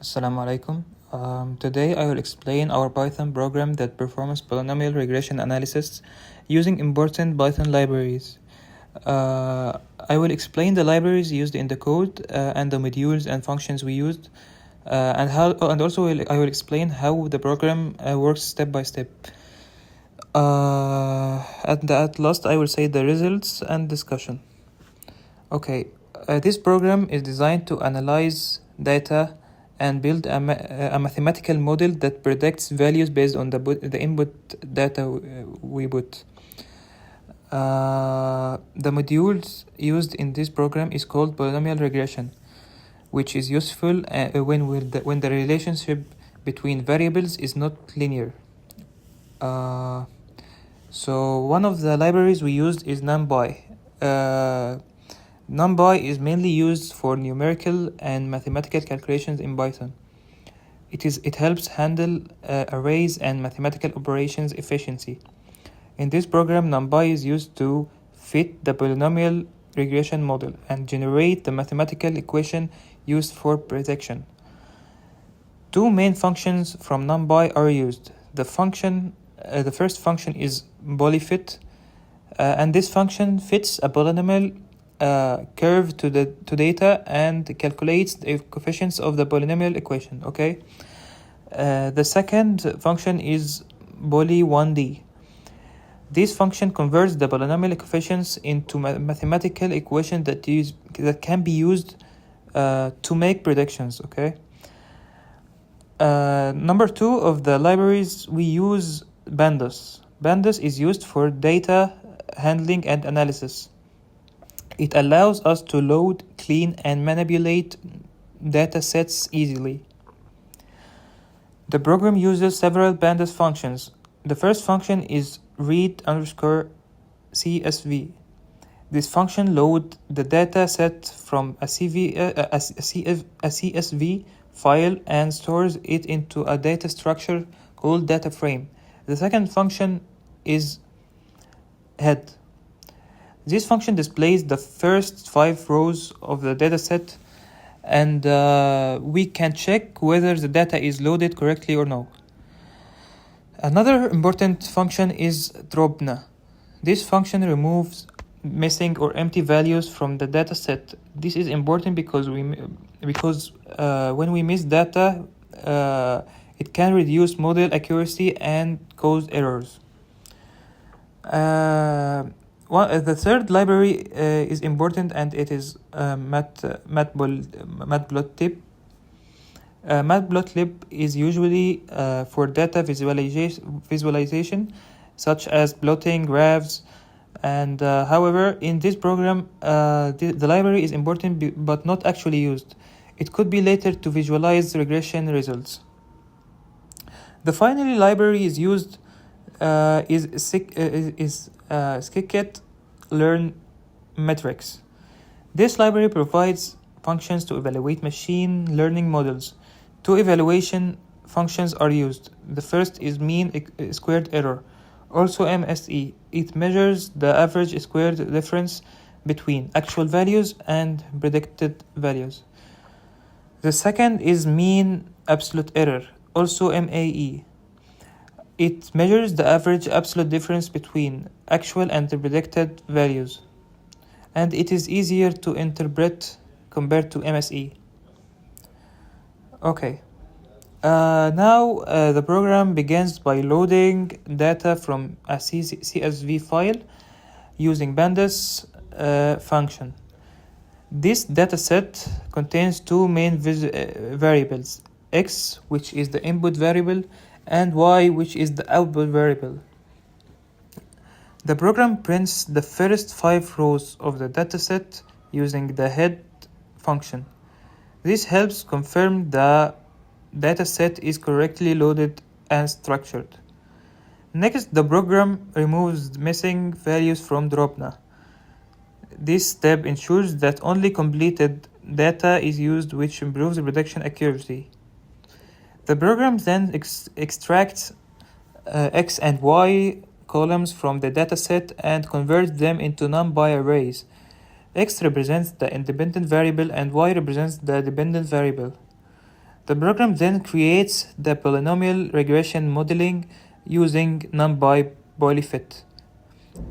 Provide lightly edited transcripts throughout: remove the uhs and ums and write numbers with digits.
Assalamu alaikum. Today I will explain our Python program that performs polynomial regression analysis using important Python libraries. I will explain the libraries used in the code and the modules and functions we used, and also I will explain how the program works step by step. At last I will say the results and discussion. Okay, this program is designed to analyze data and build a mathematical model that predicts values based on the input data we put. The modules used in this program is called polynomial regression, which is useful when the relationship between variables is not linear. So one of the libraries we used is NumPy. NumPy is mainly used for numerical and mathematical calculations in Python. It helps handle arrays and mathematical operations efficiency. In this program, NumPy is used to fit the polynomial regression model and generate the mathematical equation used for prediction. Two main functions from NumPy are used. The first function is polyfit, and this function fits a polynomial curve to data and calculates the coefficients of the polynomial equation. Okay. The second function is poly1d. This function converts the polynomial coefficients into mathematical equation that can be used to make predictions. Okay. Number two of the libraries, we use Pandas. Pandas is used for data handling and analysis. It allows us to load, clean, and manipulate data sets easily. The program uses several Pandas functions. The first function is read_CSV. This function loads the data set from a CSV file and stores it into a data structure called data frame. The second function is head. This function displays the first 5 rows of the dataset, and we can check whether the data is loaded correctly or no. Another important function is dropna. This function removes missing or empty values from the dataset. This is important because when we miss data, it can reduce model accuracy and cause errors. The third library is important, and it is matplotlib. Matplotlib is usually for data visualization, such as plotting graphs. And however, in this program, the library is important but not actually used. It could be later to visualize regression results. The final library is used is scikit-learn metrics. This library provides functions to evaluate machine learning models. Two evaluation functions are used. The first is mean squared error, also MSE. It measures the average squared difference between actual values and predicted values. The second is mean absolute error, also MAE. It measures the average absolute difference between actual and the predicted values, and it is easier to interpret compared to MSE. Okay. Now the program begins by loading data from a CSV file using Pandas function. This dataset contains two main variables, x, which is the input variable, and y, which is the output variable. The program prints the first 5 rows of the dataset using the head function. This helps confirm the dataset is correctly loaded and structured. Next, the program removes missing values from dropna. This step ensures that only completed data is used, which improves the prediction accuracy. The program then extracts x and y columns from the dataset and converts them into NumPy arrays. X represents the independent variable and y represents the dependent variable. The program then creates the polynomial regression modeling using NumPy polyfit.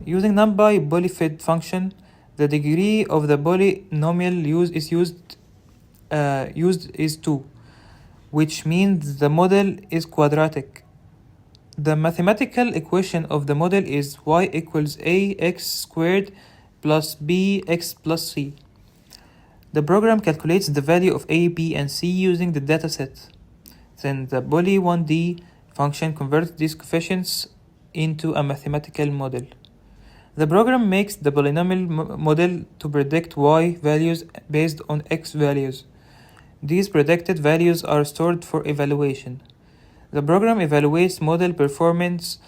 Using NumPy polyfit function, the degree of the polynomial used is 2, which means the model is quadratic. The mathematical equation of the model is y equals ax squared plus bx plus c. The program calculates the value of a, b, and c using the dataset. Then the poly1d function converts these coefficients into a mathematical model. The program makes the polynomial model to predict y values based on x values. These predicted values are stored for evaluation. The program evaluates model performance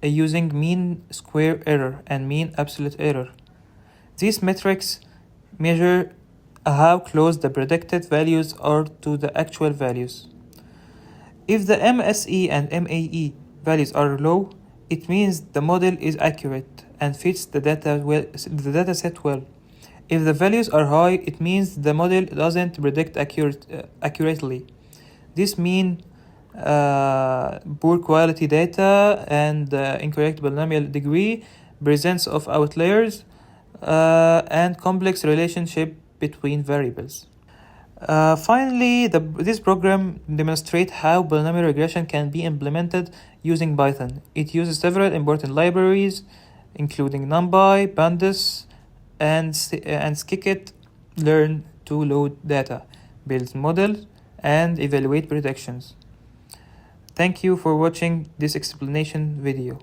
using mean square error and mean absolute error. These metrics measure how close the predicted values are to the actual values. If the MSE and MAE values are low, it means the model is accurate and fits the dataset well. If the values are high, it means the model doesn't predict accurately. This means poor quality data and incorrect polynomial degree, presence of outliers, and complex relationship between variables. Finally, this program demonstrates how polynomial regression can be implemented using Python. It uses several important libraries, including NumPy, Pandas, and scikit-learn to load data, build models, and evaluate predictions. Thank you for watching this explanation video.